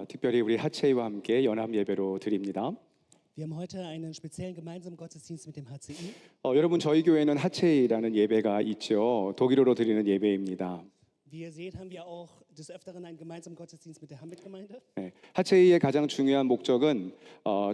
특별히 우리 하체이와 함께 연합 예배로 드립니다. Wir haben heute einen speziellen gemeinsamen Gottesdienst mit dem HCI. 여러분 저희 교회는 하체이라는 예배가 있죠. 독일어로 드리는 예배입니다. Wie ihr seht, haben wir auch des Öfteren einen gemeinsamen Gottesdienst mit der Hamid-Gemeinde. 네, 하체이의 가장 중요한 목적은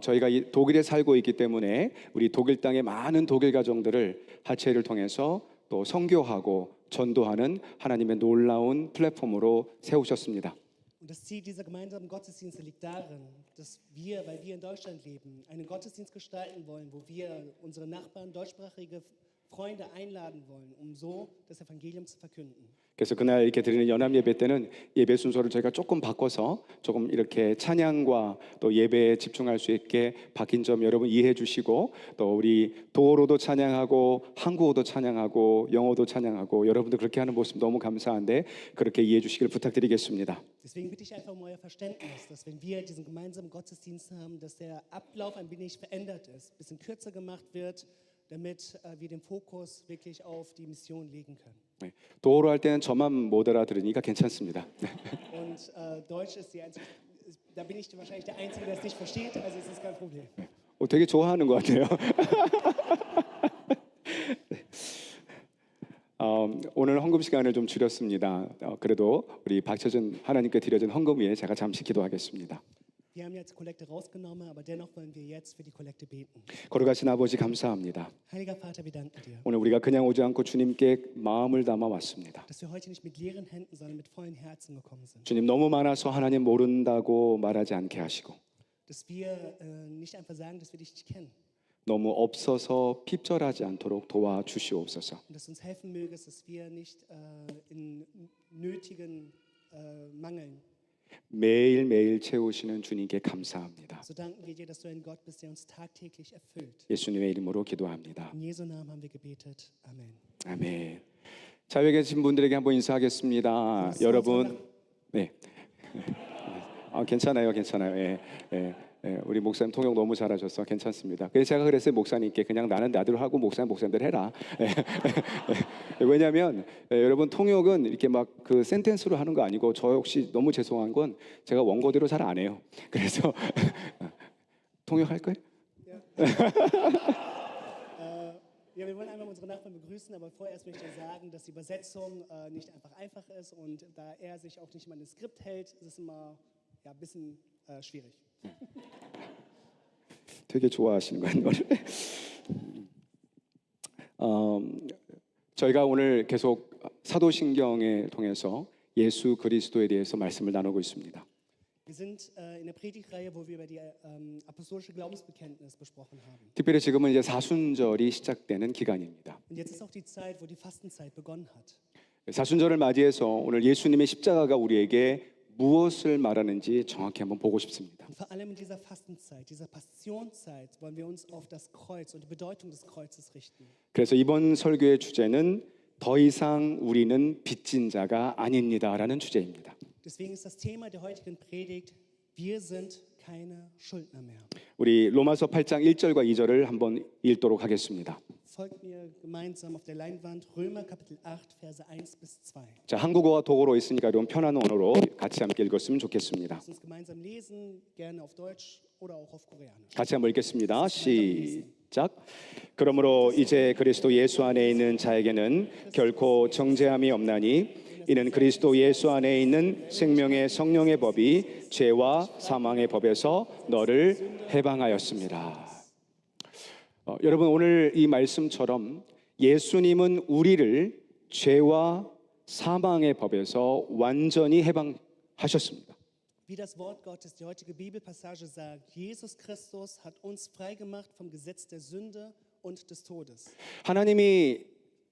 저희가 독일에 살고 있기 때문에 우리 독일 땅의 많은 독일 가정들을 하체이를 통해서 또 선교하고 전도하는 하나님의 놀라운 플랫폼으로 세우셨습니다. Und das Ziel dieser gemeinsamen Gottesdienste liegt darin, dass wir, weil wir in Deutschland leben, einen Gottesdienst gestalten wollen, wo wir unsere Nachbarn, deutschsprachige Freunde einladen wollen, um so das Evangelium zu verkünden. 그래서 그날 이렇게 드리는 연합 예배 때는 예배 순서를 저희가 조금 바꿔서 조금 이렇게 찬양과 또 예배에 집중할 수 있게 바뀐 점 여러분 이해해 주시고, 또 우리 도어로도 찬양하고 한국어도 찬양하고 영어도 찬양하고 여러분들 그렇게 하는 모습 너무 감사한데 그렇게 이해해 주시길 부탁드리겠습니다. Deswegen bitte ich einfach um euer Verständnis, dass wenn wir diesen gemeinsamen Gottesdienst haben, dass der Ablauf ein wenig verändert ist, ein bisschen kürzer gemacht wird, damit wir den Fokus wirklich auf die Mission legen können. 네, 도어로 할 때는 저만 못 알아들으니까 괜찮습니다. Und Deutsch ist die einzige, da bin ich wahrscheinlich der Einzige, der es nicht versteht, also es ist kein Problem. 되게 좋아하는 것 같아요. 오늘 헌금 시간을 좀 줄였습니다. 그래도 우리 박철준 하나님께 드려진 헌금 위에 제가 잠시 기도하겠습니다. Wir haben jetzt Kollekte rausgenommen, aber dennoch wollen wir jetzt für die Kollekte beten. 거룩하신 아버지 감사합니다. Heiliger Vater, wir danken dir, 오늘 우리가 그냥 오지 않고 주님께 마음을 담아 왔습니다. dass wir heute nicht mit leeren Händen, sondern mit vollen Herzen gekommen sind. 주님 너무 많아서 하나님 모른다고 말하지 않게 하시고, Dass wir nicht einfach sagen, dass wir dich nicht kennen. 너무 없어서 핍절하지 않도록 도와주시옵소서. Und dass uns helfen mögest, dass wir nicht in nötigen Mangeln. 매일매일 채우시는 주님께 감사합니다. So danken wir dir, dass du ein Gott bist, der uns tagtäglich erfüllt. 예수님의 이름으로 기도합니다. In Jesu Namen haben wir gebetet. Amen. 아멘. 자유에 계신 분들에게 한번 인사하겠습니다. 여러분, 네, 괜찮아요, 괜찮아요. 예. 우리 목사님 통역 너무 잘하셔서 괜찮습니다. 그래서 제가 그랬어요, 목사님께 그냥 나는 나대로 하고 목사님들 해라. 왜냐하면 여러분 통역은 이렇게 막 그 센텐스로 하는 거 아니고 저 역시 너무 죄송한 건 제가 원고대로 잘 안 해요. 그래서 통역할 거예요? Ja, wir wollen einmal unsere Nachbarn begrüßen, aber vorerst möchte ich sagen, dass die Übersetzung nicht einfach ist und da er sich auch nicht immer an das Skript hält, ist es immer ein bisschen schwierig. 되게 좋아하시는 거예요. 저희가 오늘 계속 사도신경을 통해서 예수 그리스도에 대해서 말씀을 나누고 있습니다. Wir sind in der Predigtreihe, wo wir über die apostolische Glaubensbekenntnis besprochen haben. 특별히 지금은 이제 사순절이 시작되는 기간입니다. Und jetzt ist auch die Zeit, wo die Fastenzeit begonnen hat. 사순절을 맞이해서 오늘 예수님의 십자가가 우리에게 무엇을 말하는지 정확히 한번 보고 싶습니다. Und vor allem in dieser Fastenzeit, dieser Passionszeit, wollen wir uns auf das Kreuz und die Bedeutung des Kreuzes richten. 그래서 이번 설교의 주제는 더 이상 우리는 빚진 자가 아닙니다라는 주제입니다. Deswegen ist das Thema der heutigen Predigt: Wir sind keine Schuldner mehr. 우리 로마서 8장 1절과 2절을 한번 읽도록 하겠습니다. Folgt mir gemeinsam auf der Leinwand Römer Kapitel 8 Verse 1 bis 2. 자, 한국어와 독어로 있으니까 좀 편한 언어로 같이 함께 읽었으면 좋겠습니다. Lass uns gemeinsam lesen, gerne auf Deutsch oder auch auf Koreanisch. 같이 한번 읽겠습니다. 시작. 그러므로 이제 그리스도 예수 안에 있는 자에게는 결코 정죄함이 없나니 이는 그리스도 예수 안에 있는 생명의 성령의 법이 죄와 사망의 법에서 너를 해방하였습니다. 여러분 오늘 이 말씀처럼 예수님은 우리를 죄와 사망의 법에서 완전히 해방하셨습니다. Wie das Wort Gottes, die heutige Bibelpassage sagt, Jesus Christus hat uns freigemacht vom Gesetz der Sünde und des Todes. 하나님이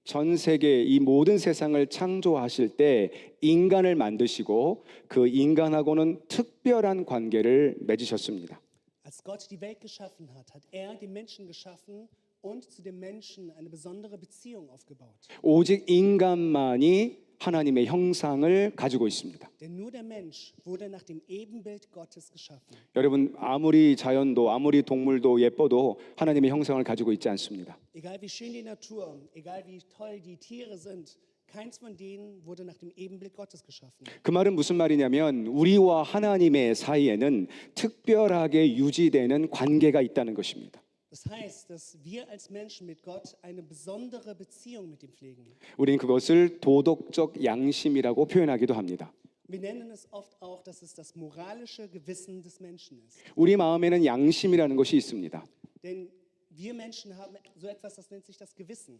전 세계 이 모든 세상을 창조하실 때 인간을 만드시고 그 인간하고는 특별한 관계를 맺으셨습니다. Als Gott die Welt geschaffen hat, hat er die Menschen geschaffen und zu dem Menschen eine besondere Beziehung aufgebaut. 오직 인간만이 하나님의 형상을 가지고 있습니다. Denn nur der Mensch wurde nach dem Ebenbild Gottes geschaffen. 여러분 아무리 자연도 아무리 동물도 예뻐도 하나님의 형상을 가지고 있지 않습니다. Egal wie schön die Natur, egal wie toll die Tiere sind, Keins von denen wurde nach dem Ebenbild Gottes geschaffen. 그 말은 무슨 말이냐면 우리와 하나님의 사이에는 특별하게 유지되는 관계가 있다는 것입니다. Das heißt, dass wir als Menschen mit Gott eine besondere Beziehung mit ihm pflegen. 우리는 그것을 도덕적 양심이라고 표현하기도 합니다. Wir nennen es oft auch, dass es das moralische Gewissen des Menschen ist. 우리 마음에는 양심이라는 것이 있습니다. Denn wir Menschen haben so etwas, das nennt sich das Gewissen.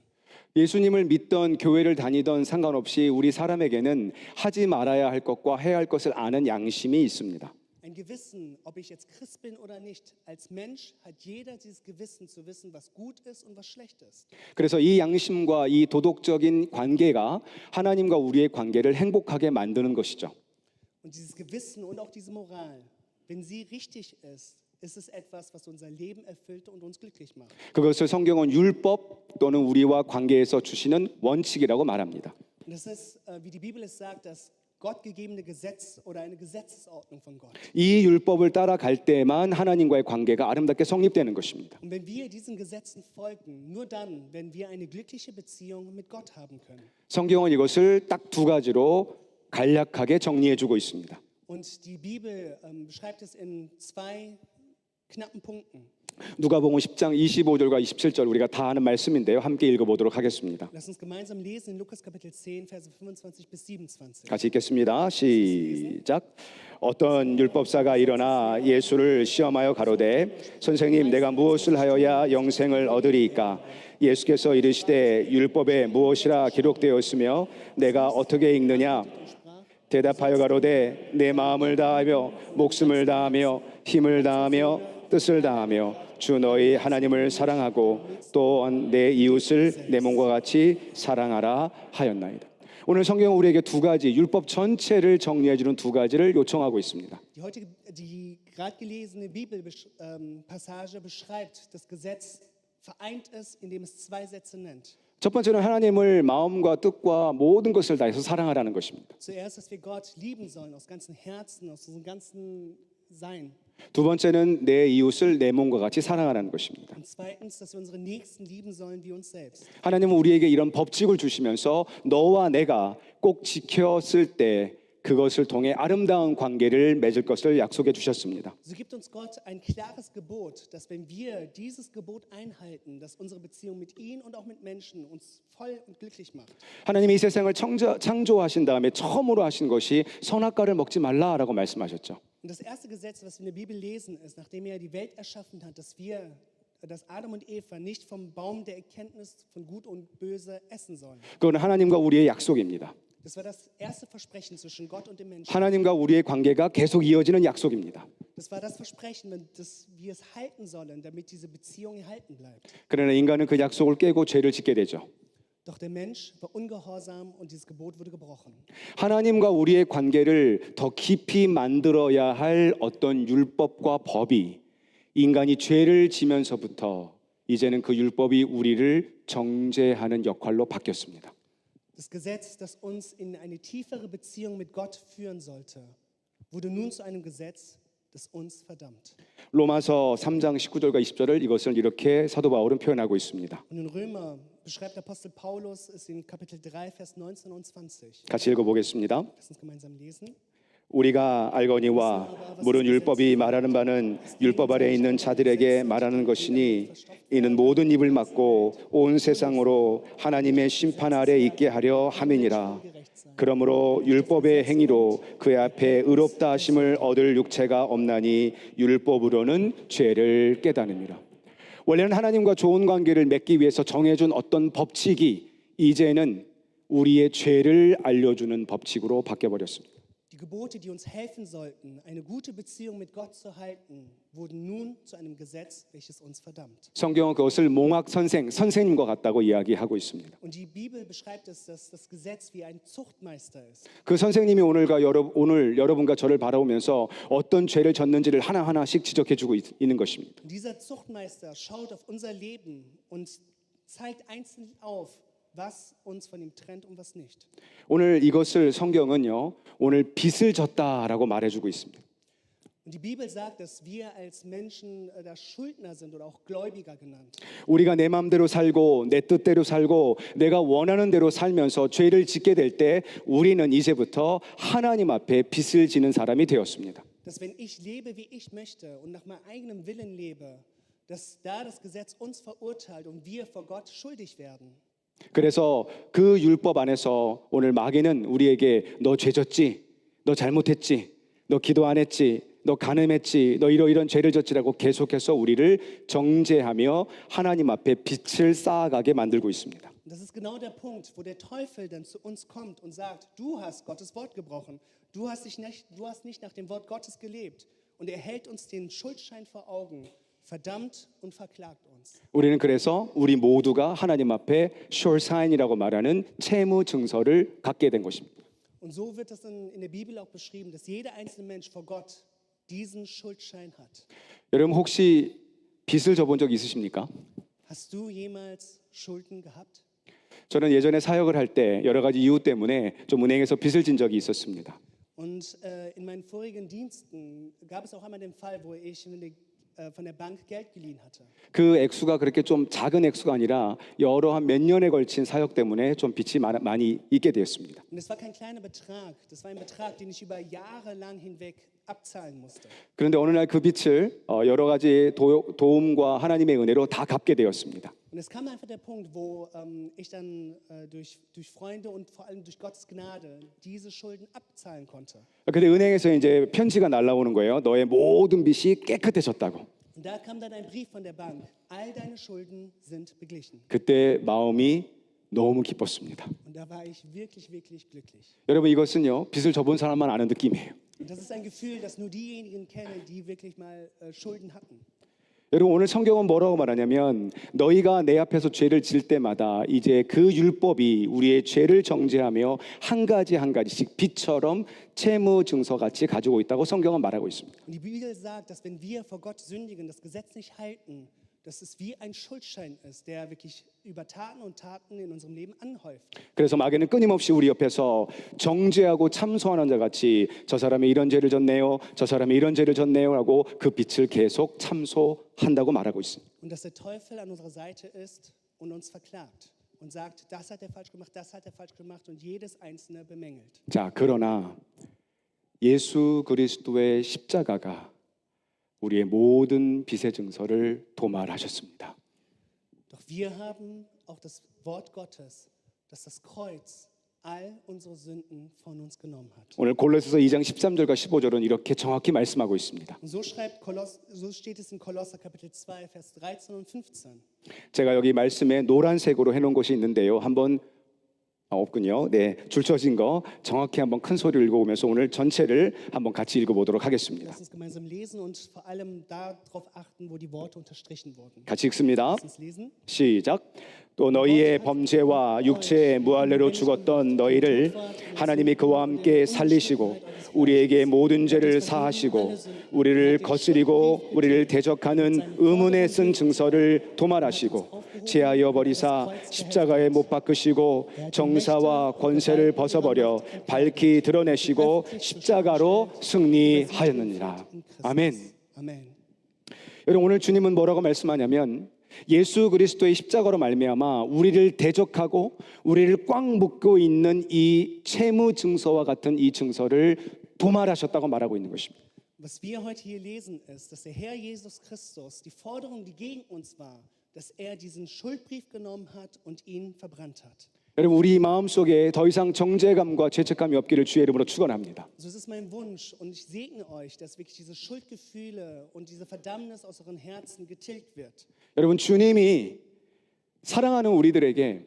예수님을 믿던 교회를 다니던 상관없이 우리 사람에게는 하지 말아야 할 것과 해야 할 것을 아는 양심이 있습니다. Ein Gewissen, ob ich jetzt Christ bin oder nicht, als Mensch hat jeder dieses Gewissen zu wissen, was gut ist und was schlecht ist. 그래서 이 양심과 이 도덕적인 관계가 하나님과 우리의 관계를 행복하게 만드는 것이죠. Und dieses Gewissen und auch diese Moral, wenn sie richtig ist, ist es etwas, was unser Leben erfüllt und uns glücklich macht. 그것을 성경은 율법 또는 우리와 관계에서 주시는 원칙이라고 말합니다. Und das ist, wie die Bibel es sagt, das gottgegebene Gesetz oder eine Gesetzesordnung von Gott. 이 율법을 따라갈 때만 하나님과의 관계가 아름답게 성립되는 것입니다. Und wenn wir diesen Gesetzen folgen, nur dann werden wir eine glückliche Beziehung mit Gott haben können. 성경은 이것을 딱 두 가지로 간략하게 정리해 주고 있습니다. Und die Bibel beschreibt es in zwei knappen Punkten. 누가복음 10장 25절과 27절 우리가 다 아는 말씀인데요. 함께 읽어보도록 하겠습니다. Lass uns gemeinsam lesen in Lukas Kapitel 10, Verse 25 bis 27. 같이 읽겠습니다. 시작. 어떤 율법사가 일어나 예수를 시험하여 가로되 선생님 내가 무엇을 하여야 영생을 얻으리이까 예수께서 이르시되 율법에 무엇이라 기록되었으며 내가 어떻게 읽느냐 대답하여 가로되 내 마음을 다하며 목숨을 다하며 힘을 다하며 뜻을 다하며 주 너희 하나님을 사랑하고 또한 내 이웃을 내 몸과 같이 사랑하라 하였나이다. 오늘 성경은 우리에게 두 가지 율법 전체를 정리해 주는 두 가지를 요청하고 있습니다. Die gerade gelesene Bibelpassage beschreibt das Gesetz, vereint es, indem es zwei Sätze nennt. 첫 번째는 하나님을 마음과 뜻과 모든 것을 다해서 사랑하라는 것입니다. Zuerst, dass wir Gott lieben sollen aus ganzem Herzen, aus unserem ganzen Sein. 두 번째는 내 이웃을 내 몸과 같이 사랑하라는 것입니다. Und zweitens, dass wir unsere Nächsten lieben sollen wie uns selbst. 하나님은 우리에게 이런 법칙을 주시면서 너와 내가 꼭 지켰을 때 그것을 통해 아름다운 관계를 맺을 것을 약속해 주셨습니다. So gibt uns Gott ein klares Gebot, dass wenn wir dieses Gebot einhalten, dass unsere Beziehung mit ihm und auch mit Menschen uns voll und glücklich macht. 하나님이 이 세상을 창조하신 다음에 처음으로 하신 것이 선악과를 먹지 말라라고 말씀하셨죠. Und das erste Gesetz, was wir in der Bibel lesen, ist, nachdem er die Welt erschaffen hat, dass Adam und Eva nicht vom Baum der Erkenntnis von Gut und Böse essen sollen. 그건 하나님과 우리의 약속입니다. Das war das erste Versprechen zwischen Gott und dem Menschen. 하나님과 우리의 관계가 계속 이어지는 약속입니다. Das war das Versprechen, dass wir es halten sollen, damit diese Beziehung erhalten bleibt. 그러나 인간은 그 약속을 깨고 죄를 짓게 되죠. Doch der Mensch war ungehorsam und dieses Gebot wurde gebrochen. 하나님과 우리의 관계를 더 깊이 만들어야 할 어떤 율법과 법이 인간이 죄를 지면서부터 이제는 그 율법이 우리를 정죄하는 역할로 바뀌었습니다. Das Gesetz, das uns in eine tiefere Beziehung mit Gott führen sollte, wurde nun zu einem Gesetz, das uns verdammt. 로마서 3장 19절과 20절을 이것을 이렇게 사도 바울은 표현하고 있습니다. Und in Römer beschreibt Apostel Paulus es in Kapitel 3, Vers 19 und 20. 같이 읽어보겠습니다. Lass uns gemeinsam lesen. 우리가 알거니와 물은 율법이 말하는 바는 율법 아래 있는 자들에게 말하는 것이니 이는 모든 입을 막고 온 세상으로 하나님의 심판 아래 있게 하려 함이니라. 그러므로 율법의 행위로 그의 앞에 의롭다 하심을 얻을 육체가 없나니 율법으로는 죄를 깨닫느니라. 원래는 하나님과 좋은 관계를 맺기 위해서 정해준 어떤 법칙이 이제는 우리의 죄를 알려주는 법칙으로 바뀌어버렸습니다. Die Gebote, die uns helfen sollten, eine gute Beziehung mit Gott zu halten, wurden nun zu einem Gesetz, welches uns verdammt. 성경은 그것을 몽학 선생님과 같다고 이야기하고 있습니다. Und die Bibel beschreibt es, dass das Gesetz wie ein Zuchtmeister ist. 그 선생님이 오늘 여러분과 저를 바라보면서 어떤 죄를 졌는지를 하나하나씩 지적해주고 있는 것입니다. Und dieser Zuchtmeister schaut auf unser Leben und zeigt einzeln auf, was uns von ihm trennt und was nicht. 오늘 이것을 성경은요, 오늘 빚을 졌다라고 말해주고 있습니다. Und die Bibel sagt, dass wir als Menschen da Schuldner sind oder auch Gläubiger genannt. 우리가 내 마음대로 살고 내 뜻대로 살고 내가 원하는 대로 살면서 죄를 짓게 될 때 우리는 이제부터 하나님 앞에 빚을 지는 사람이 되었습니다. Dass wenn ich lebe, wie ich möchte und nach meinem eigenen Willen lebe, dass da das Gesetz uns verurteilt und wir vor Gott schuldig werden. 그래서 그 율법 안에서 오늘 마귀는 우리에게 너 죄졌지, 너 잘못했지, 너 기도 안 했지, 너 간음했지, 너 이런 죄를 졌지라고 계속해서 우리를 정죄하며 하나님 앞에 빚을 쌓아가게 만들고 있습니다. Und das ist genau der Punkt, wo der Teufel dann zu uns kommt und sagt, du hast Gottes Wort gebrochen, du hast nicht nach dem Wort Gottes gelebt. Und er hält uns den Schuldschein vor Augen, verdammt und verklagt uns. 우리는 그래서 우리 모두가 하나님 앞에 숄사인이라고 말하는 채무 증서를 갖게 된 것입니다. Und so wird es in der Bibel auch beschrieben, dass jeder einzelne Mensch vor Gott diesen Schuldschein hat. 여러분 혹시 빚을 져본 적 있으십니까? Hast du jemals Schulden gehabt? 저는 예전에 사역을 할 때 여러 가지 이유 때문에 좀 은행에서 빚을 진 적이 있었습니다. Und in meinen vorigen Diensten gab es auch einmal den Fall, wo ich von der Bank Geld geliehen hatte. 그 액수가 그렇게 좀 작은 액수가 아니라 여러 한 몇 년에 걸친 사역 때문에 좀 빚이 많이 있게 되었습니다. Und das war kein kleiner Betrag, das war ein Betrag, den ich über Jahre lang hinweg abzahlen musste. 그런데 어느 날 그 빚을 여러 가지 도움과 하나님의 은혜로 다 갚게 되었습니다. Und es kam einfach der Punkt, wo ich dann durch Freunde und vor allem durch Gottes Gnade diese Schulden abzahlen konnte. 근데 은행에서 이제 편지가 날라오는 거예요. 너의 모든 빚이 깨끗해졌다고. Und da kam dann ein Brief von der Bank. All deine Schulden sind beglichen. 그때 마음이 너무 기뻤습니다. Und da war ich wirklich, wirklich glücklich. 여러분 이것은요 빚을 져본 사람만 아는 느낌이에요. Und das ist ein Gefühl, das nur diejenigen kennen, die wirklich mal Schulden hatten. 여러분 오늘 성경은 뭐라고 말하냐면 너희가 내 앞에서 죄를 질 때마다 이제 그 율법이 우리의 죄를 정죄하며 한 가지 한 가지씩 빚처럼 채무 증서 같이 가지고 있다고 성경은 말하고 있습니다. Und die Bibel sagt, dass wenn wir vor Gott sündigen, das Gesetz nicht halten, dass es wie ein Schuldschein ist, der wirklich über Taten und Taten in unserem Leben anhäuft. 그래서 마귀는 끊임없이 우리 옆에서 정죄하고 참소하는 자 같이 저 사람이 이런 죄를 졌네요, 저 사람이 이런 죄를 졌네요라고 그 빚을 계속 참소한다고 말하고 있습니다. Und dass der Teufel an unserer Seite ist und uns verklagt und sagt, das hat er falsch gemacht, das hat er falsch gemacht und jedes einzelne bemängelt. 자, 그러나 예수 그리스도의 십자가가 우리의 모든 빚의 증서를 도말하셨습니다. Doch wir haben auch das Wort Gottes, dass das Kreuz all unsere Sünden von uns genommen hat. 오늘 골로새서 2장 13절과 15절은 이렇게 정확히 말씀하고 있습니다. Und so steht es in Kolosser Kapitel 2, Vers 13 und 15. 제가 여기 말씀에 노란색으로 해놓은 것이 있는데요. 한번 없군요. 네, 줄쳐진 거 정확히 한번 큰 소리를 읽어보면서 오늘 전체를 한번 같이 읽어보도록 하겠습니다. Lass uns gemeinsam lesen und vor allem darauf achten, wo die Worte unterstrichen wurden. 같이 읽습니다. Lass uns lesen. 시작. 또 너희의 범죄와 육체의 무할례로 죽었던 너희를 하나님이 그와 함께 살리시고 우리에게 모든 죄를 사하시고 우리를 거스리고 우리를 대적하는 의문에 쓴 증서를 도말하시고 제하여 버리사 십자가에 못 박으시고 정사와 권세를 벗어버려 밝히 드러내시고 십자가로 승리하였느니라. 아멘. Amen. 여러분 오늘 주님은 뭐라고 말씀하냐면 예수 그리스도의 십자가로 말미암아 우리를 대적하고 우리를 꽉 묶고 있는 이 채무 증서와 같은 이 증서를 도말하셨다고 말하고 있는 것입니다. Was wir heute hier lesen, ist, dass der Herr Jesus Christus die Forderung, die gegen uns war, dass er diesen Schuldbrief genommen hat und ihn verbrannt hat. 여러분 우리 마음속에 더 이상 정죄감과 죄책감이 없기를 주의 이름으로 축원합니다. So ist es mein Wunsch und ich segne euch, dass wirklich diese Schuldgefühle und diese Verdammnis aus euren Herzen getilgt wird. 여러분 주님이 사랑하는 우리들에게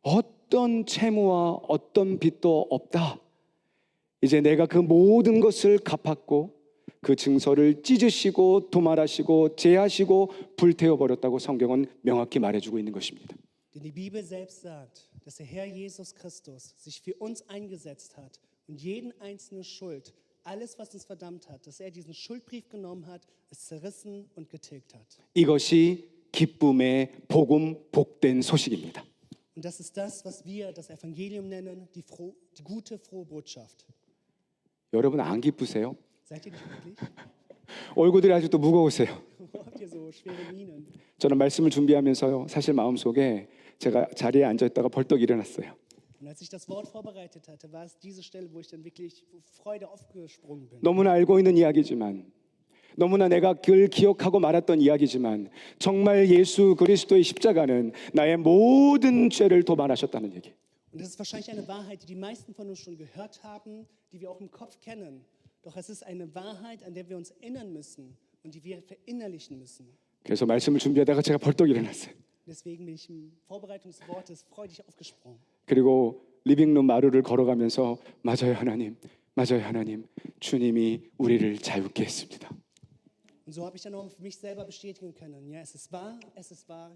어떤 채무와 어떤 빚도 없다. 이제 내가 그 모든 것을 갚았고 그 증서를 찢으시고 도말하시고 제하시고 불태워 버렸다고 성경은 명확히 말해주고 있는 것입니다. Denn die Bibel selbst sagt, dass der Herr Jesus Christus sich für uns eingesetzt hat und jeden einzelne Schuld, alles was uns verdammt hat, dass er diesen Schuldbrief genommen hat, es zerrissen und getilgt hat. 이것이 기쁨의 복음 복된 소식입니다. Und das ist das, was wir das Evangelium nennen, die gute, frohe Botschaft. 여러분 안 기쁘세요? Seid ihr nicht glücklich? 얼굴들이 아직도 무거우세요. Warum habt ihr so schwere Mienen? 저는 말씀을 준비하면서요, 사실 마음속에 제가 자리에 앉아 있다가 벌떡 일어났어요. Und als ich das Wort vorbereitet hatte, war es diese Stelle, wo ich dann wirklich vor Freude aufgesprungen bin. 너무나 알고 있는 이야기지만, 너무나 내가 늘 기억하고 말았던 이야기지만, 정말 예수 그리스도의 십자가는 나의 모든 죄를 도말하셨다는 얘기. Und das ist wahrscheinlich eine Wahrheit, die die meisten von uns schon gehört haben, die wir auch im Kopf kennen. Doch es ist eine Wahrheit, an der wir uns erinnern müssen und die wir verinnerlichen müssen. 그래서 말씀을 준비하다가 제가 벌떡 일어났어요. Deswegen bin ich im Vorbereitung des Wortes freudig aufgesprungen. 그리고 리빙룸 마루를 걸어가면서 맞아요 하나님, 주님이 우리를 자유케 했습니다. Und so habe ich dann auch für mich selber bestätigen können. Ja, es ist wahr,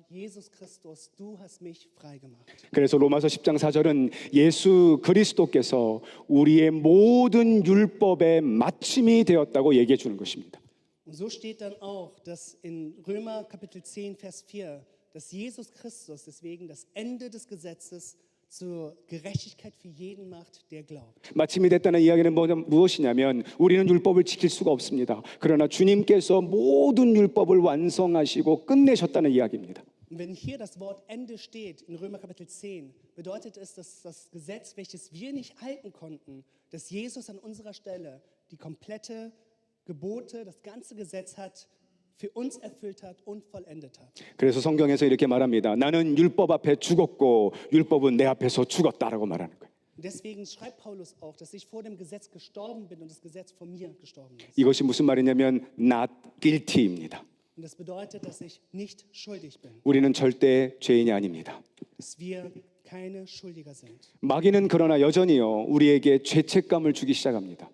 Jesus Christus, du hast mich frei gemacht. 그래서 로마서 10장 4절은 예수 그리스도께서 우리의 모든 율법의 마침이 되었다고 얘기해 주는 것입니다. Und so steht dann auch, dass in Römer Kapitel 10, Vers 4, dass Jesus Christus deswegen das Ende des Gesetzes zur Gerechtigkeit für jeden macht, der glaubt. 마침이 됐다는 이야기는 무엇이냐면 우리는 율법을 지킬 수가 없습니다. 그러나 주님께서 모든 율법을 완성하시고 끝내셨다는 이야기입니다. Und wenn hier das Wort Ende steht, in Römer Kapitel 10, bedeutet es, dass das Gesetz, welches wir nicht halten konnten, dass Jesus an unserer Stelle die komplette Gebote, das ganze Gesetz hat, für uns erfüllt hat und vollendet hat. 그래서 성경에서 이렇게 말합니다. 나는 율법 앞에 죽었고 율법은 내 앞에서 죽었다라고 말하는 거예요. Und deswegen schreibt Paulus auch, dass ich vor dem Gesetz gestorben bin und das Gesetz vor mir gestorben ist. 이것이 무슨 말이냐면 not guilty입니다. Und das bedeutet, dass ich nicht schuldig bin, 우리는 절대 죄인이 아닙니다. dass wir keine Schuldiger sind. 마귀는 그러나 여전히요 우리에게 죄책감을 주기 시작합니다.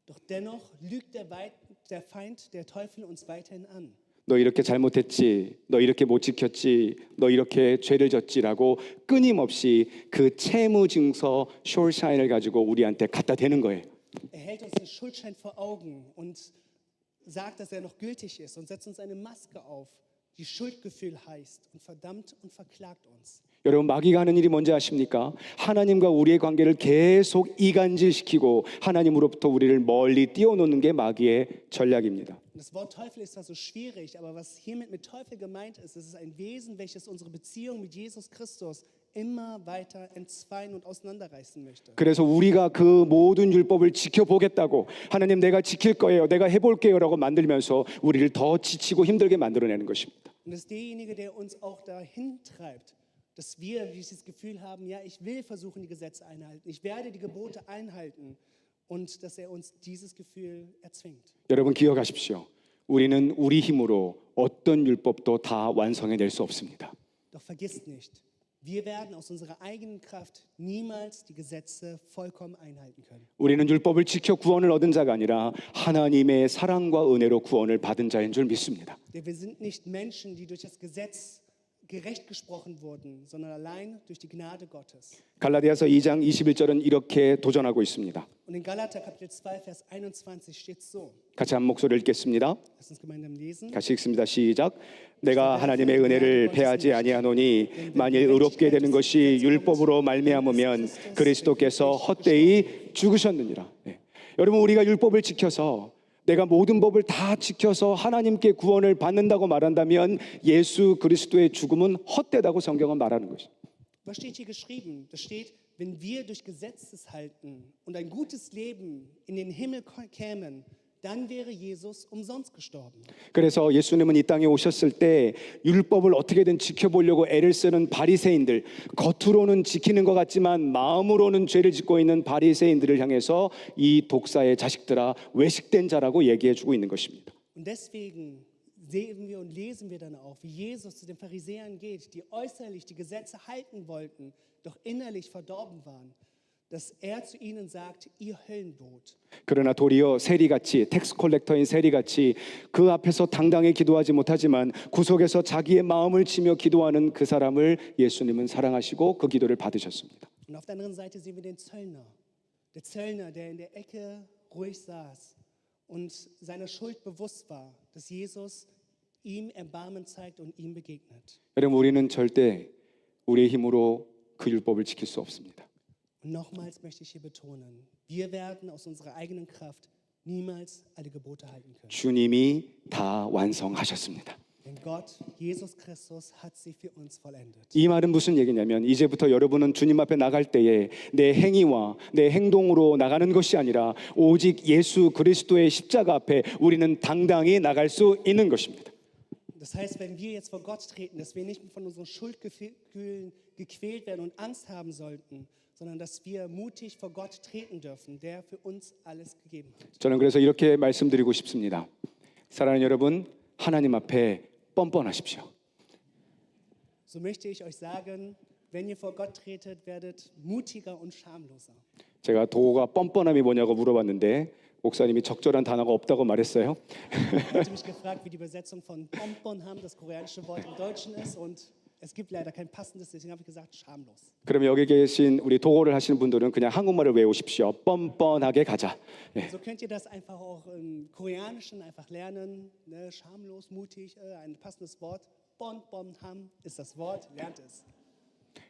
Doch dennoch lügt der Feind, der Teufel, uns weiterhin an. 너 이렇게 잘못했지, 너 이렇게 못 지켰지, 너 이렇게 죄를 졌지라고 끊임없이 그 채무증서 숄샤인을 가지고 우리한테 갖다 대는 거예요. Er hält uns den Schuldschein vor Augen und sagt, dass er noch gültig ist und setzt uns eine Maske auf, die Schuldgefühl heißt und verdammt und verklagt uns. 여러분 마귀가 하는 일이 뭔지 아십니까? 하나님과 우리의 관계를 계속 이간질시키고 하나님으로부터 우리를 멀리 띄워놓는 게 마귀의 전략입니다. Und das Wort Teufel ist zwar so schwierig, aber was hiermit mit Teufel gemeint ist, es ist ein Wesen, welches unsere Beziehung mit Jesus Christus immer weiter entzweien und auseinanderreißen möchte. 그래서 우리가 그 모든 율법을 지켜보겠다고 하나님 내가 지킬 거예요, 내가 해볼게요라고 만들면서 우리를 더 지치고 힘들게 만들어내는 것입니다. Und das ist derjenige, der uns auch dahin treibt, dass wir dieses Gefühl haben, ja, ich will versuchen, die Gesetze einhalten, ich werde die Gebote einhalten und dass er uns dieses Gefühl erzwingt. 여러분 기억하십시오. 우리는 우리 힘으로 어떤 율법도 다 완성해낼 수 없습니다. Doch vergisst nicht, wir werden aus unserer eigenen Kraft niemals die Gesetze vollkommen einhalten können. 우리는 율법을 지켜 구원을 얻은 자가 아니라 하나님의 사랑과 은혜로 구원을 받은 자인 줄 믿습니다. Denn wir sind nicht Menschen, die durch das Gesetz gerecht gesprochen wurden, sondern allein durch die Gnade Gottes. 갈라디아서 2장 21절은 이렇게 도전하고 있습니다. Und in Galater Kapitel 2, Vers 21 steht so. 같이 한 목소리를 읽겠습니다. Lass uns gemeinsam lesen. 같이 읽습니다. 시작. 내가 하나님의 은혜를 패하지 아니하노니 만일 의롭게 되는 것이 율법으로 말미암으면 그리스도께서 헛되이 죽으셨느니라. 네. 여러분 우리가 율법을 지켜서 내가 모든 법을 다 지켜서 하나님께 구원을 받는다고 말한다면 예수 그리스도의 죽음은 헛되다고 성경은 말하는 것입니다. Was steht hier geschrieben? Da steht, wenn wir durch Gesetzeshalten und ein gutes Leben in den Himmel kämen, dann wäre Jesus umsonst gestorben. 그래서 예수님은 이 땅에 오셨을 때 율법을 어떻게든 지켜보려고 애를 쓰는 바리새인들, 겉으로는 지키는 것 같지만 마음으로는 죄를 짓고 있는 바리새인들을 향해서 이 독사의 자식들아 외식된 자라고 얘기해주고 있는 것입니다. Und deswegen sehen wir und lesen wir dann auch, wie Jesus zu den Pharisäern geht, die äußerlich die Gesetze halten wollten, doch innerlich verdorben waren. Dass er zu ihnen sagt, ihr Höllenbrot. 그러나 도리어 세리같이 텍스 콜렉터인 세리같이 그 앞에서 당당히 기도하지 못하지만 구석에서 자기의 마음을 치며 기도하는 그 사람을 예수님은 사랑하시고 그 기도를 받으셨습니다. Und auf der anderen Seite sehen wir den Zöllner. Der Zöllner, der in der Ecke ruhig saß und seiner Schuld bewusst war, dass Jesus ihm Erbarmen zeigt und ihm begegnet. 여러분 우리는 절대 우리의 힘으로 그 율법을 지킬 수 없습니다. Und nochmals möchte ich hier betonen, wir werden aus unserer eigenen Kraft niemals alle Gebote halten können. 주님이 다 완성하셨습니다. Denn Gott, Jesus Christus, hat sie für uns vollendet. 이 말은 무슨 얘기냐면 이제부터 여러분은 주님 앞에 나갈 때에 내 행위와 내 행동으로 나가는 것이 아니라 오직 예수 그리스도의 십자가 앞에 우리는 당당히 나갈 수 있는 것입니다. Das heißt, wenn wir jetzt vor Gott treten, dass wir nicht von unseren Schuldgefühlen gequält werden und Angst haben sollten, sondern dass wir mutig vor Gott treten dürfen, der für uns alles gegeben hat. 저는 그래서 이렇게 말씀드리고 싶습니다. 사랑하는 여러분, 하나님 앞에 뻔뻔하십시오. So möchte ich euch sagen, wenn ihr vor Gott tretet, werdet mutiger und schamloser. 제가 도가 뻔뻔함이 뭐냐고 물어봤는데 목사님이 적절한 단어가 없다고 말했어요. Ich hatte mich gefragt, wie die Übersetzung von Bonbon das koreanische Wort im Deutschen ist und es gibt leider kein passendes, deswegen habe ich gesagt schamlos. 그러면 여기 계신 우리 도고를 하시는 분들은 그냥 한국말을 외우십시오. 뻔뻔하게 가자. 예. So könnt ihr das einfach auch im Koreanischen einfach lernen, ne? Schamlos, mutig, ein passendes Wort. Bonbon ist das Wort, lernt es.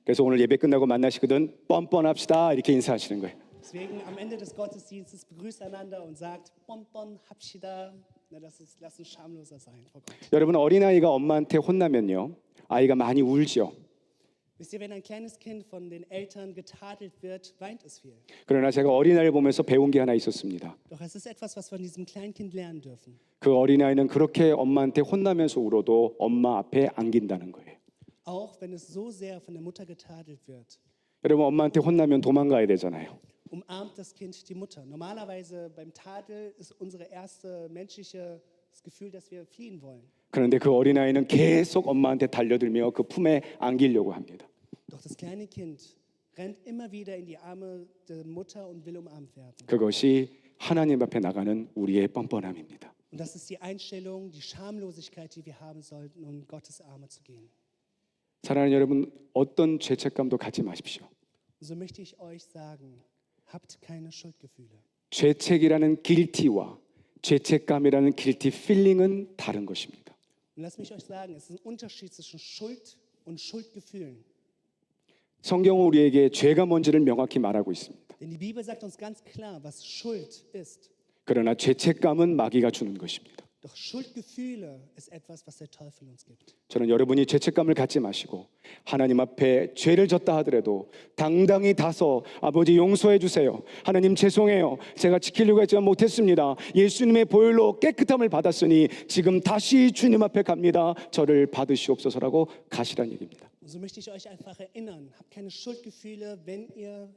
그래서 오늘 예배 끝나고 만나시거든 뻔뻔합시다 이렇게 인사하시는 거예요. Deswegen am Ende des Gottesdienstes begrüßt einander und sagt Bonbon 합시다. Ne, lasst uns schamloser sein vor Gott. 여러분 어린아이가 엄마한테 혼나면요. 아이가 많이 울죠. Wisst ihr, wenn ein kleines Kind von den Eltern getadelt wird, weint es viel. 그러나 제가 어린아이를 보면서 배운 게 하나 있었습니다. Doch es ist etwas, was wir von diesem Kleinkind lernen dürfen. 그 어린아이는 그렇게 엄마한테 혼나면서 울어도 엄마 앞에 안긴다는 거예요. Auch wenn es so sehr von der Mutter getadelt wird, 여러분 엄마한테 혼나면 도망가야 되잖아요. umarmt das Kind die Mutter. Normalerweise beim Tadel ist unsere erste menschliche Gefühl, dass wir fliehen wollen. 그런데 그 어린아이는 계속 엄마한테 달려들며 그 품에 안기려고 합니다. Doch das kleine Kind rennt immer wieder in die Arme der Mutter und will umarmt werden. 그것이 하나님 앞에 나가는 우리의 뻔뻔함입니다. Und das ist die Einstellung, die Schamlosigkeit, die wir haben sollten, um in Gottes Arme zu gehen. 사랑하는 여러분, 어떤 죄책감도 갖지 마십시오. Und so möchte ich euch sagen, habt keine Schuldgefühle. 죄책이라는 guilty와 죄책감이라는 guilty feeling은 다른 것입니다. Und lasst mich euch sagen, es ist ein Unterschied zwischen Schuld und Schuldgefühlen. 성경은 우리에게 죄가 뭔지를 명확히 말하고 있습니다. Denn die Bibel sagt uns ganz klar, was Schuld ist. 그러나 죄책감은 마귀가 주는 것입니다. Doch Schuldgefühle ist etwas, was der Teufel uns gibt. 저는 여러분이 죄책감을 갖지 마시고 하나님 앞에 죄를 졌다 하더라도 당당히 다서 아버지 용서해 주세요. 하나님 죄송해요. 제가 지키려고 했지만 못했습니다. 예수님의 보혈로 깨끗함을 받았으니 지금 다시 주님 앞에 갑니다. 저를 받으시옵소서라고 가시란 얘기입니다. Und so möchte ich euch einfach erinnern, habt keine Schuldgefühle, wenn ihr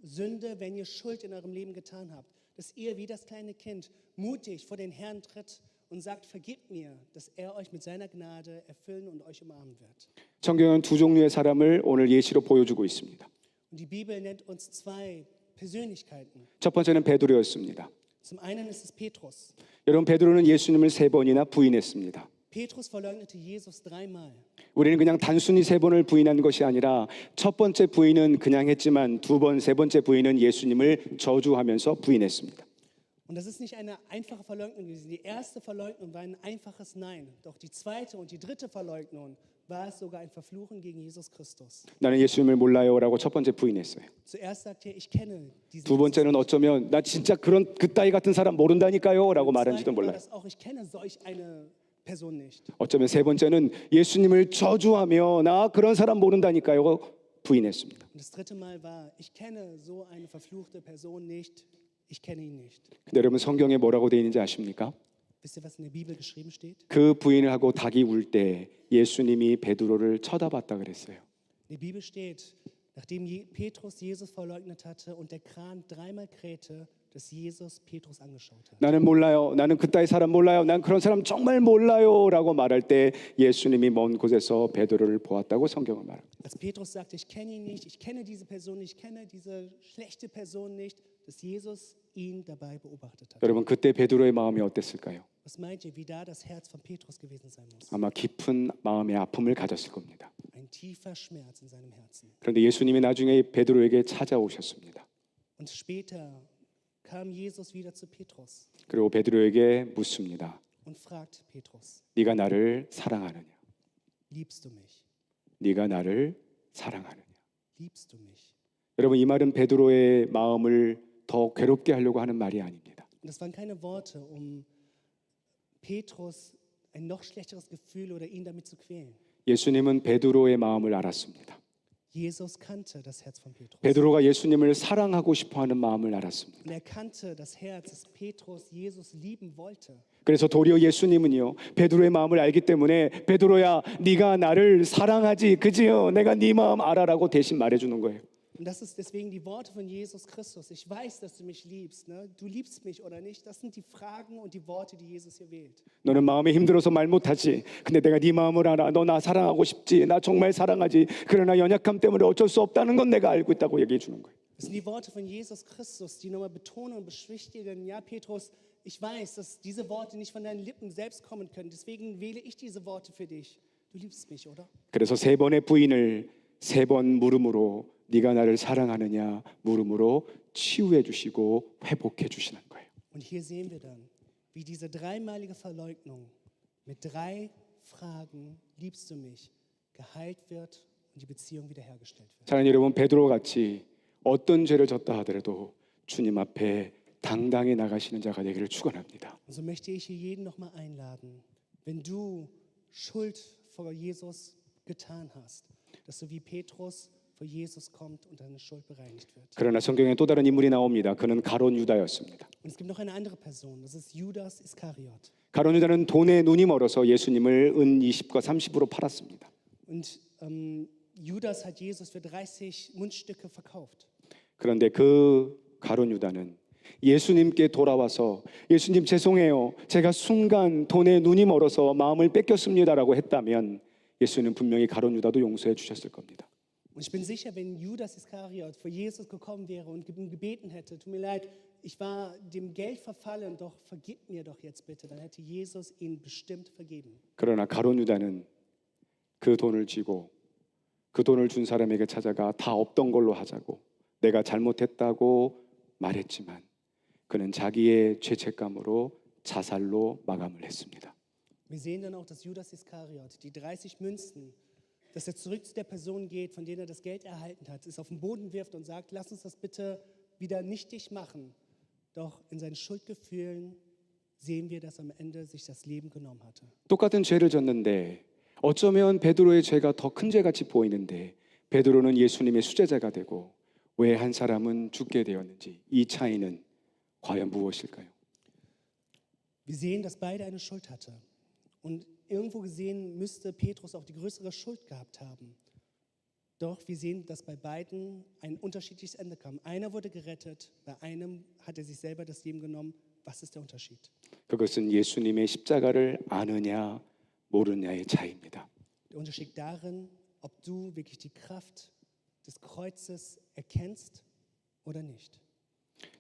Sünde, wenn ihr Schuld in eurem Leben getan habt. Dass ihr wie das kleine Kind mutig vor den Herrn tritt und sagt, vergebt mir, dass euch mit seiner Gnade erfüllen und euch umarmen wird. 성경은 두 종류의 사람을 오늘 예시로 보여주고 있습니다. Und die Bibel nennt uns zwei Persönlichkeiten. 첫 번째는 베드로였습니다. Zum einen ist es Petrus. 여러분 베드로는 예수님을 3번이나 부인했습니다. Petrus verleugnete Jesus 3-mal. 우리는 그냥 단순히 3번을 부인한 것이 아니라 첫 번째 부인은 그냥 했지만 2번, 3번째 부인은 예수님을 저주하면서 부인했습니다. Und das ist nicht eine einfache Verleugnung gewesen. Die erste Verleugnung war ein einfaches Nein. Doch die zweite und die dritte Verleugnung war es sogar ein Verfluchen gegen Jesus Christus. 나는 예수님을 몰라요라고 첫 번째 부인했어요. Zuerst sagt er, ich kenne diesen 두 번째는 어쩌면 나 진짜 그런 그따위 같은 사람 모른다니까요라고 말한지도 Zweiten war 몰라요. das auch, ich kenne solch eine Person nicht. 어쩌면 세 번째는 예수님을 저주하며 나 그런 사람 모른다니까요 부인했습니다. Und das dritte Mal war, ich kenne so eine verfluchte Person nicht. Ich kenne ihn nicht. 근데 여러분 성경에 뭐라고 되어 있는지 아십니까? Wisst ihr, was in der Bibel geschrieben steht? 그 부인을 하고 닭이 울 때 예수님이 베드로를 쳐다봤다 그랬어요. In der Bibel steht, nachdem Petrus Jesus verleugnet hatte und der Kran 3-mal krähte, dass Jesus Petrus angeschaut hat. 나는 몰라요. 나는 그따위 사람 몰라요. 난 그런 사람 정말 몰라요라고 말할 때 예수님이 먼 곳에서 베드로를 보았다고 성경은 말합니다. Als Petrus sagte, ich kenne ihn nicht, ich kenne diese Person nicht, ich kenne diese schlechte Person nicht, dass Jesus ihn dabei beobachtet hat. 여러분 그때 베드로의 마음이 어땠을까요? Was meint ihr, wie da das Herz von Petrus gewesen sein muss? 아마 깊은 마음의 아픔을 가졌을 겁니다. Ein tiefer Schmerz in seinem Herzen. 그런데 예수님이 나중에 베드로에게 찾아오셨습니다. Und später kam Jesus wieder zu Petrus 그리고 베드로에게 묻습니다. und fragt Petrus, 네가 나를 사랑하느냐? liebst du mich? 네가 나를 사랑하느냐? Liebst du mich? 여러분 이 말은 베드로의 마음을 더 괴롭게 하려고 하는 말이 아닙니다. Und das waren keine Worte, um Petrus ein noch schlechteres Gefühl oder ihn damit zu quälen. 예수님은 베드로의 마음을 알았습니다. Jesus kannte das Herz von Petrus. 베드로가 예수님을 사랑하고 싶어하는 마음을 알았습니다. Und er kannte das Herz, dass Petrus Jesus lieben wollte. 그래서 도리어 예수님은요, 베드로의 마음을 알기 때문에 베드로야, 네가 나를 사랑하지, 그지요? 내가 네 마음 알아라고 대신 말해주는 거예요. Und das ist deswegen die Worte von Jesus Christus. Ich weiß, dass du mich liebst. Ne? Du liebst mich oder nicht? Das sind die Fragen und die Worte, die Jesus hier wählt. 너는 마음에 힘들어서 말 못하지. 근데 내가 네 마음을 알아. 너 나 사랑하고 싶지. 나 정말 사랑하지. 그러나 연약함 때문에 어쩔 수 없다는 건 내가 알고 있다고 얘기해 주는 거예요. Das sind die Worte von Jesus Christus, die nochmal betonen und beschwichtigen. Ja, Petrus, ich weiß, dass diese Worte nicht von deinen Lippen selbst kommen können. Deswegen wähle ich diese Worte für dich. Du liebst mich, oder? 그래서 세 번의 부인을 세 번 물음으로 네가 나를 사랑하느냐 물음으로 치유해 주시고 회복해 주시는 거예요. Und hier sehen wir dann, wie diese dreimalige Verleugnung mit 3 Fragen, liebst du mich, geheilt wird und die Beziehung wiederhergestellt wird. 사랑하는 여러분, 베드로 같이 어떤 죄를 졌다 하더라도 주님 앞에 당당히 나가시는 자가 되기를 축원합니다. Und so möchte ich hier jeden nochmal einladen, wenn du Schuld vor Jesus getan hast, dass du wie Petrus vor Jesus kommt und deine Schuld bereinigt wird. 그러나 성경에 또 다른 인물이 나옵니다. 그는 가룟 유다였습니다. Und es gibt noch eine andere Person, das ist Judas Iskariot. 가룟 유다는 돈에 눈이 멀어서 예수님을 은 20과 30으로 팔았습니다. Und Judas hat Jesus für 30 Mundstücke verkauft. 그런데 그 가룟 유다는 예수님께 돌아와서 예수님 죄송해요. 제가 순간 돈에 눈이 멀어서 마음을 뺏겼습니다라고 했다면 예수는 분명히 가룟 유다도 용서해 주셨을 겁니다. Und ich bin sicher, wenn Judas Iskariot vor Jesus gekommen wäre und ihm gebeten hätte, tut mir leid, ich war dem Geld verfallen, doch vergib mir doch jetzt bitte, dann hätte Jesus ihn bestimmt vergeben. 그러나 가룟 유다는 그 돈을 쥐고 그 돈을 준 사람에게 찾아가 다 없던 걸로 하자고 내가 잘못했다고 말했지만 그는 자기의 죄책감으로 자살로 마감을 했습니다. Wir sehen dann auch, dass Judas Iskariot die 30 Münzen, dass er zurück zu der Person geht, von der er das Geld erhalten hat, es auf den Boden wirft und sagt, lass uns das bitte wieder nichtig machen. Doch in seinen Schuldgefühlen sehen wir, dass am Ende sich das Leben genommen hatte. 똑같은 죄를 졌는데 어쩌면 베드로의 죄가 더 큰 죄같이 보이는데 베드로는 예수님의 수제자가 되고 왜 한 사람은 죽게 되었는지 이 차이는 과연 무엇일까요? Wir sehen, dass beide eine Schuld hatte. Und irgendwo gesehen müsste Petrus auch die größere Schuld gehabt haben. Doch wir sehen, dass bei beiden ein unterschiedliches Ende kam. Einer wurde gerettet, bei einem hat er sich selber das Leben genommen. Was ist der Unterschied? 그것은 예수님의 십자가를 아느냐 모르느냐의 차이입니다. Der Unterschied darin, ob du wirklich die Kraft des Kreuzes erkennst oder nicht.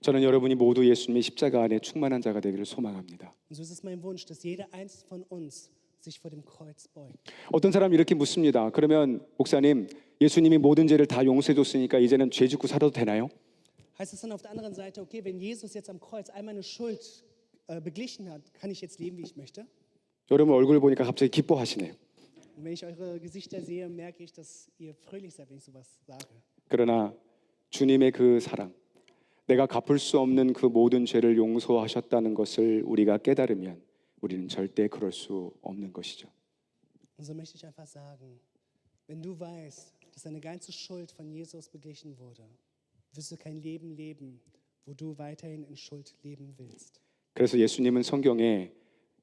저는 여러분이 모두 예수님의 십자가 안에 충만한 자가 되기를 소망합니다. Und so ist es mein Wunsch, dass jeder einzelne von uns sich vor dem Kreuz beugt. 어떤 사람이 이렇게 묻습니다. 그러면 목사님, 예수님이 모든 죄를 다 용서해 줬으니까 이제는 죄 짓고 살아도 되나요? Heißt es dann auf der anderen Seite, okay, wenn Jesus jetzt am Kreuz all meine Schuld beglichen hat, kann ich jetzt leben, wie ich möchte? 여러분 얼굴 보니까 갑자기 기뻐하시네요. Und wenn ich eure Gesichter sehe, merke ich, dass ihr fröhlich seid, wenn ich sowas sage. 그러나 주님의 그 사랑, 내가 갚을 수 없는 그 모든 죄를 용서하셨다는 것을 우리가 깨달으면 우리는 절대 그럴 수 없는 것이죠. Und so möchte ich einfach sagen, wenn du weißt, dass deine ganze Schuld von Jesus beglichen wurde, wirst du kein Leben leben, wo du weiterhin in Schuld leben willst. 그래서 예수님은 성경에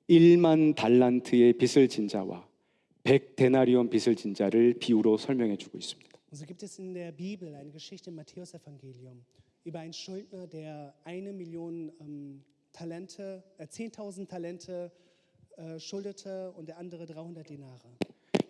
1만 달란트의 빚을 진 자와 100데나리온 빚을 진 자를 비유로 설명해 주고 있습니다. Und so gibt es in der Bibel eine Geschichte im Matthäusevangelium über einen Schuldner, der 1.000.000 Talente, 10.000 Talente schuldete und der andere 300 Denare.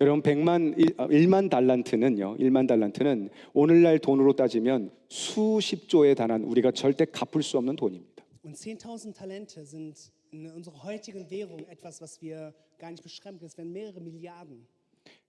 여러분 1만 달란트는 오늘날 돈으로 따지면 수십조에 달한 우리가 절대 갚을 수 없는 돈입니다. Und 10.000 Talente sind in unserer heutigen Währung etwas, was wir gar nicht beschreiben können. Es wären mehrere Milliarden.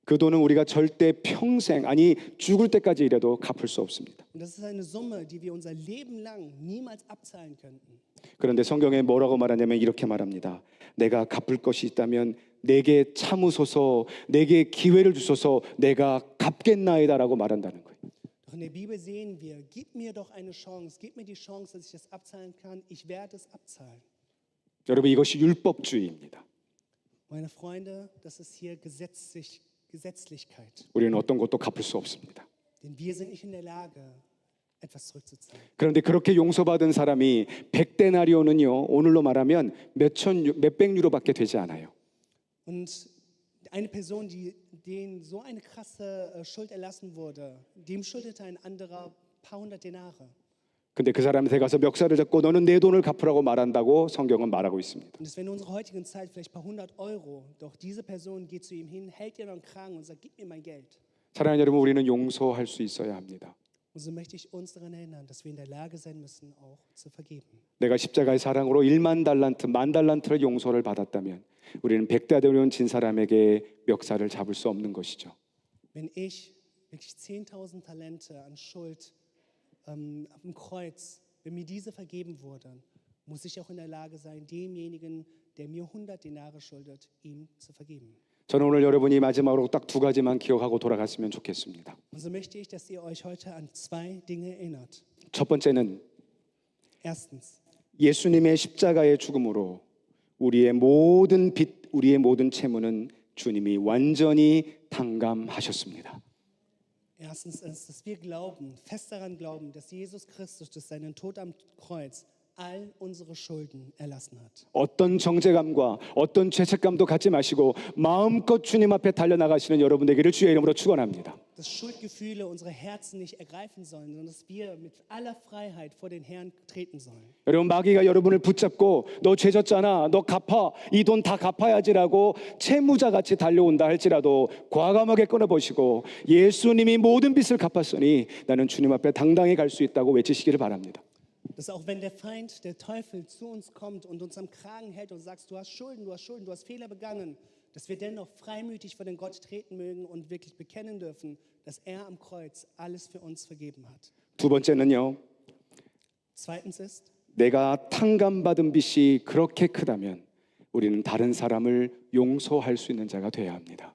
그 돈은 우리가 절대 평생 아니 죽을 때까지 일해도 갚을 수 없습니다. Und das ist eine Summe, die wir unser Leben lang niemals abzahlen könnten. 그런데 성경에 뭐라고 말하냐면 이렇게 말합니다. 내가 갚을 것이 있다면 내게 참으소서, 내게 기회를 주소서, 내가 갚겠나이다라고 말한다는 거예요. Doch in der Bibel sehen wir, gib mir doch eine Chance, gib mir die Chance, dass ich das abzahlen kann. Ich werde es abzahlen. 여러분 이것이 율법주의입니다. Meine Freunde, das ist hier Gesetzlichkeit. 우리는 어떤 것도 갚을 수 없습니다. Denn wir sind nicht in der Lage, etwas zurückzuzahlen. 그런데 그렇게 용서받은 사람이 100데나리온은요 오늘로 말하면 몇백 유로밖에 되지 않아요. Und eine Person, denen so eine krasse Schuld erlassen wurde, dem schuldete ein anderer paar hundert Denare. 근데 그 사람한테 가서 멱살을 잡고 너는 내 돈을 갚으라고 말한다고 성경은 말하고 있습니다. Und es wäre in unserer heutigen Zeit vielleicht ein paar hundert Euro, doch diese Person geht zu ihm hin, hält ihn am Kragen und sagt, gib mir mein Geld. 사랑하는 여러분, 우리는 용서할 수 있어야 합니다. Und so möchte ich uns daran erinnern, dass wir in der Lage sein müssen, auch zu vergeben. 내가 십자가의 사랑으로 1만 달란트, 만 달란트를 용서를 받았다면 우리는 100데나리온 진 사람에게 멱살을 잡을 수 없는 것이죠. Wenn ich wirklich 10.000 Talente an Schuld auf dem Kreuz, wenn mir diese vergeben wurde, muss ich auch in der Lage sein, demjenigen, der mir 100 Denare schuldet, ihm zu vergeben. 저는 오늘 여러분이 마지막으로 딱 두 가지만 기억하고 돌아갔으면 좋겠습니다. Und so möchte ich, dass ihr euch heute an zwei Dinge erinnert. 첫 번째는 Erstens, 예수님의 십자가의 죽음으로 우리의 모든 빚, 우리의 모든 채무는 주님이 완전히 탕감하셨습니다. Erstens ist, dass wir glauben, fest daran glauben, dass Jesus Christus durch seinen Tod am Kreuz all unsere Schulden erlassen hat. 어떤 정죄감과 어떤 죄책감도 갖지 마시고 마음껏 주님 앞에 달려나가시는 여러분 되기를 주의 이름으로 축원합니다. Dass Schuldgefühle unsere Herzen nicht ergreifen sollen, sondern dass wir mit aller Freiheit vor den Herrn treten sollen. 여러분 마귀가 여러분을 붙잡고 너 죄졌잖아, 너 갚아, 이 돈 다 갚아야지라고 채무자같이 달려온다 할지라도 과감하게 끊어보시고 예수님이 모든 빚을 갚았으니 나는 주님 앞에 당당히 갈 수 있다고 외치시기를 바랍니다. Dass auch wenn der Feind, der Teufel zu uns kommt und uns am Kragen hält und sagt, du hast Schulden, du hast Schulden, du hast Fehler begangen, dass wir dennoch freimütig vor den Gott treten mögen und wirklich bekennen dürfen, dass er am Kreuz alles für uns vergeben hat. 두 번째는요. Zweitens ist, 내가 탕감받은 빚이 그렇게 크다면 우리는 다른 사람을 용서할 수 있는 자가 되어야 합니다.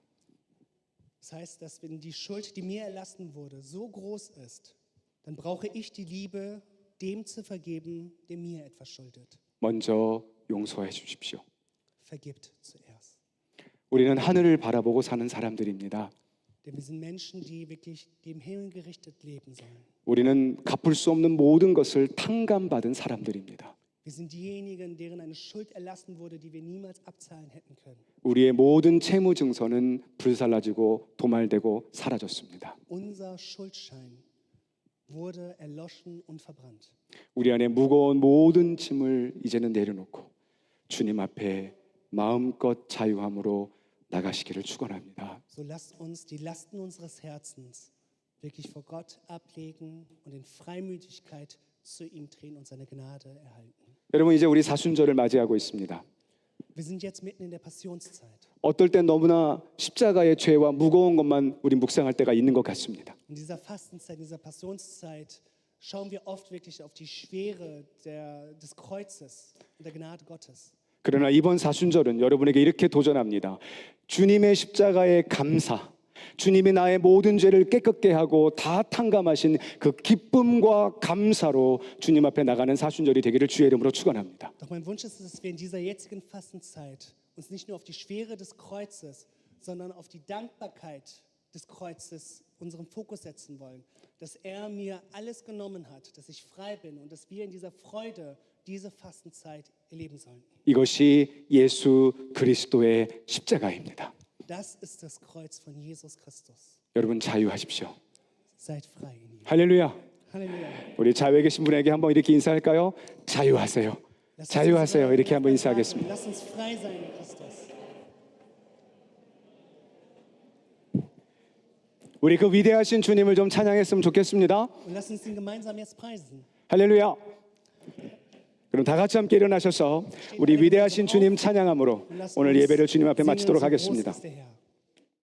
das heißt, dass wenn die Schuld, die mir erlassen wurde, so groß ist, dann brauche ich die Liebe, dem zu vergeben, der mir etwas schuldet. 먼저 용서해 주십시오. Vergibt zuerst. 우리는 하늘을 바라보고 사는 사람들입니다. Denn wir sind Menschen, die wirklich dem Himmel gerichtet leben sollen. 우리는 갚을 수 없는 모든 것을 탕감받은 사람들입니다. Wir sind diejenigen, deren eine Schuld erlassen wurde, die wir niemals abzahlen hätten können. 우리의 모든 채무 증서는 불살라지고 도말되고 사라졌습니다. Unser Schuldschein wurde erloschen und verbrannt. 우리 안에 무거운 모든 짐을 이제는 내려놓고 주님 앞에 마음껏 자유함으로 나가시기를 축원합니다. So lasst uns die Lasten unseres Herzens wirklich vor Gott ablegen und in Freimütigkeit zu ihm treten und seine Gnade erhalten. 여러분 이제 우리 사순절을 맞이하고 있습니다. Wir sind jetzt mitten in der Passionszeit. 어떨 땐 너무나 십자가의 죄와 무거운 것만 우리 묵상할 때가 있는 것 같습니다. In dieser Fastenzeit, in dieser Passionszeit schauen wir oft wirklich auf die Schwere des Kreuzes und der Gnade Gottes. 그러나 이번 사순절은 여러분에게 이렇게 도전합니다. 주님의 십자가의 감사, 주님이 나의 모든 죄를 깨끗게 하고 다 탕감하신 그 기쁨과 감사로 주님 앞에 나가는 사순절이 되기를 주의 이름으로 축원합니다. Doch mein Wunsch ist, dass wir in dieser jetzigen Fastenzeit uns nicht nur auf die Schwere des Kreuzes, sondern auf die Dankbarkeit des Kreuzes unseren Fokus setzen wollen. Dass er mir alles genommen hat, dass ich frei bin und dass wir in dieser Freude diese Fastenzeit erleben sollen. 이것이 예수 그리스도의 십자가입니다. Das ist das Kreuz von Jesus Christus. 여러분 자유하십시오. Seid frei in ihm. 할렐루야. Halleluja. 우리 자유에 계신 분에게 한번 이렇게 인사할까요? 자유하세요. 자유하세요. 이렇게 한번 인사하겠습니다. Lass uns frei sein in Christus. 우리 그 위대하신 주님을 좀 찬양했으면 좋겠습니다. Und lass uns ihn gemeinsam jetzt preisen. 할렐루야. 그럼 다 같이 함께 일어나셔서 우리 위대하신 주님 찬양함으로 오늘 예배를 주님 앞에 마치도록 하겠습니다. So groß ist der Herr.